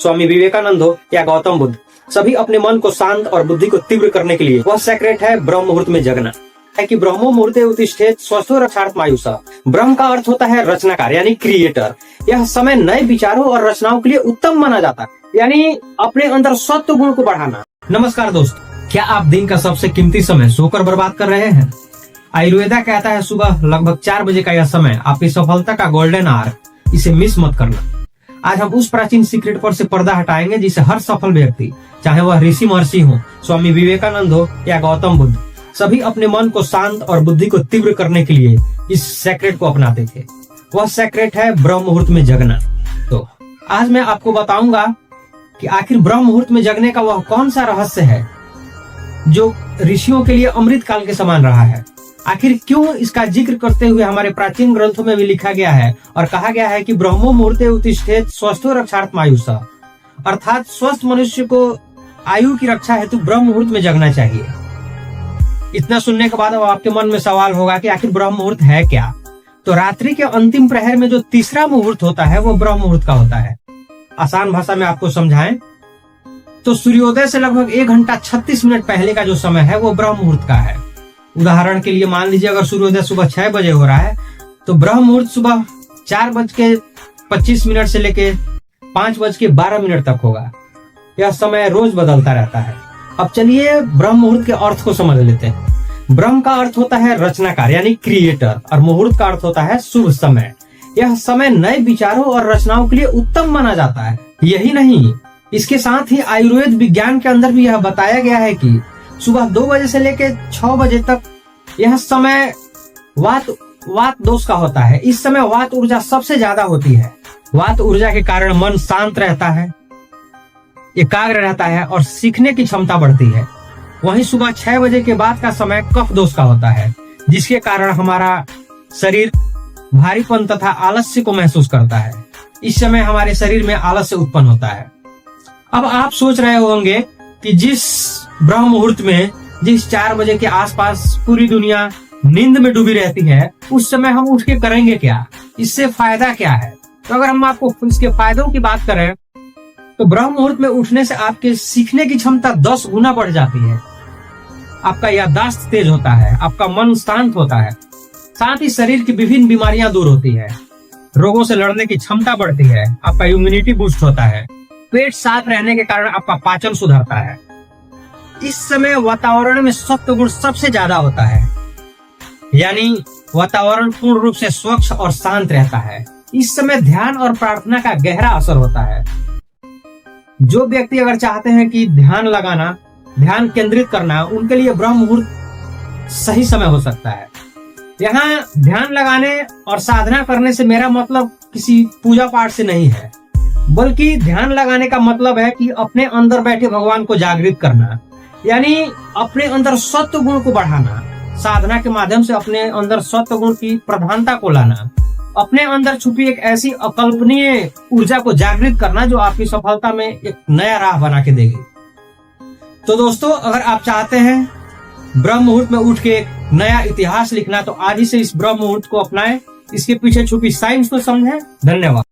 स्वामी विवेकानंद हो या गौतम बुद्ध, सभी अपने मन को शांत और बुद्धि को तीव्र करने के लिए वह सेक्रेट है ब्रह्म मुहूर्त में जगना। है कि ब्रह्मो मुहूर्ते उत्तिष्ठेत स्वस्थो रक्षार्थ मायुषा। ब्रह्म का अर्थ होता है रचनाकार यानी क्रिएटर। यह समय नए विचारों और रचनाओं के लिए उत्तम माना जाता है, यानी अपने अंदर सत्व गुण को बढ़ाना। नमस्कार दोस्त, क्या आप दिन का सबसे कीमती समय सोकर बर्बाद कर रहे हैं? आयुर्वेदा कहता है सुबह लगभग 4 बजे का यह समय आपकी सफलता का गोल्डन आवर, इसे मिस मत करना। आज हम उस प्राचीन सीक्रेट पर से पर्दा हटाएंगे जिसे हर सफल व्यक्ति, चाहे वह ऋषि महर्षि हो, स्वामी विवेकानंद हो या गौतम बुद्ध, सभी अपने मन को शांत और बुद्धि को तीव्र करने के लिए इस सेक्रेट को अपनाते थे। वह सेक्रेट है ब्रह्म मुहूर्त में जगना। तो आज मैं आपको बताऊंगा कि आखिर ब्रह्म मुहूर्त में जगने का वह कौन सा रहस्य है जो ऋषियों के लिए अमृत काल के समान रहा है। आखिर क्यों इसका जिक्र करते हुए हमारे प्राचीन ग्रंथों में भी लिखा गया है और कहा गया है कि ब्रह्मो मुहूर्ते उत्तिष्ठेत स्वस्थो रक्षार्थ मायुषा, अर्थात स्वस्थ मनुष्य को आयु की रक्षा हेतु ब्रह्म मुहूर्त में जगना चाहिए। इतना सुनने के बाद अब आपके मन में सवाल होगा कि आखिर ब्रह्म मुहूर्त है क्या? तो रात्रि के अंतिम प्रहर में जो तीसरा मुहूर्त होता है वो ब्रह्म मुहूर्त का होता है। आसान भाषा में आपको समझाएं तो सूर्योदय से लगभग 1 घंटा 36 मिनट पहले का जो समय है वो ब्रह्म मुहूर्त का है। उदाहरण के लिए मान लीजिए अगर सूर्योदय सुबह 6 बजे हो रहा है तो ब्रह्म मुहूर्त सुबह 4:25 से लेके 5:12 तक होगा। यह समय रोज बदलता रहता है। अब चलिए ब्रह्म मुहूर्त के अर्थ को समझ लेते हैं। ब्रह्म का अर्थ होता है रचनाकार यानी क्रिएटर और मुहूर्त का अर्थ होता है शुभ समय। यह समय नए विचारों और रचनाओं के लिए उत्तम माना जाता है। यही नहीं, इसके साथ ही आयुर्वेद विज्ञान के अंदर भी यह बताया गया है कि सुबह 2 बजे से लेकर 6 बजे तक यह समय वात दोष का होता है। इस समय वात ऊर्जा सबसे ज्यादा होती है। वात ऊर्जा के कारण मन शांत रहता है, एकाग्र रहता है और सीखने की क्षमता बढ़ती है। वहीं सुबह 6 बजे के बाद का समय कफ दोष का होता है, जिसके कारण हमारा शरीर भारीपन तथा आलस्य को महसूस करता है। इस समय हमारे शरीर में आलस्य उत्पन्न होता है। अब आप सोच रहे होंगे कि जिस ब्रह्म मुहूर्त में जिस 4 बजे के आसपास पूरी दुनिया नींद में डूबी रहती है, उस समय हम उठ के करेंगे क्या? इससे फायदा क्या है? तो अगर हम आपको इसके फायदों की बात करें तो ब्रह्म मुहूर्त में उठने से आपके सीखने की क्षमता 10 गुना बढ़ जाती है। आपका याददाश्त तेज होता है, आपका मन शांत होता है, साथ ही शरीर की विभिन्न बीमारियां दूर होती है, रोगों से लड़ने की क्षमता बढ़ती है, आपका इम्यूनिटी बूस्ट होता है, पेट साफ रहने के कारण आपका पाचन सुधरता है। इस समय वातावरण में सत्व गुण सबसे ज्यादा होता है, यानी वातावरण पूर्ण रूप से स्वच्छ और शांत रहता है। इस समय ध्यान और प्रार्थना का गहरा असर होता है। जो व्यक्ति अगर चाहते हैं कि ध्यान केंद्रित करना, उनके लिए ब्रह्म मुहूर्त सही समय हो सकता है। यहाँ ध्यान लगाने और साधना करने से मेरा मतलब किसी पूजा पाठ से नहीं है, बल्कि ध्यान लगाने का मतलब है कि अपने अंदर बैठे भगवान को जागृत करना, यानी अपने अंदर सत्व गुण को बढ़ाना। साधना के माध्यम से अपने अंदर सत्व गुण की प्रधानता को लाना, अपने अंदर छुपी एक ऐसी अकल्पनीय ऊर्जा को जागृत करना जो आपकी सफलता में एक नया राह बना के देगी। तो दोस्तों, अगर आप चाहते हैं ब्रह्म मुहूर्त में उठ के एक नया इतिहास लिखना, तो आज ही से इस ब्रह्म मुहूर्त को अपनाएं, इसके पीछे छुपी साइंस को समझें। धन्यवाद।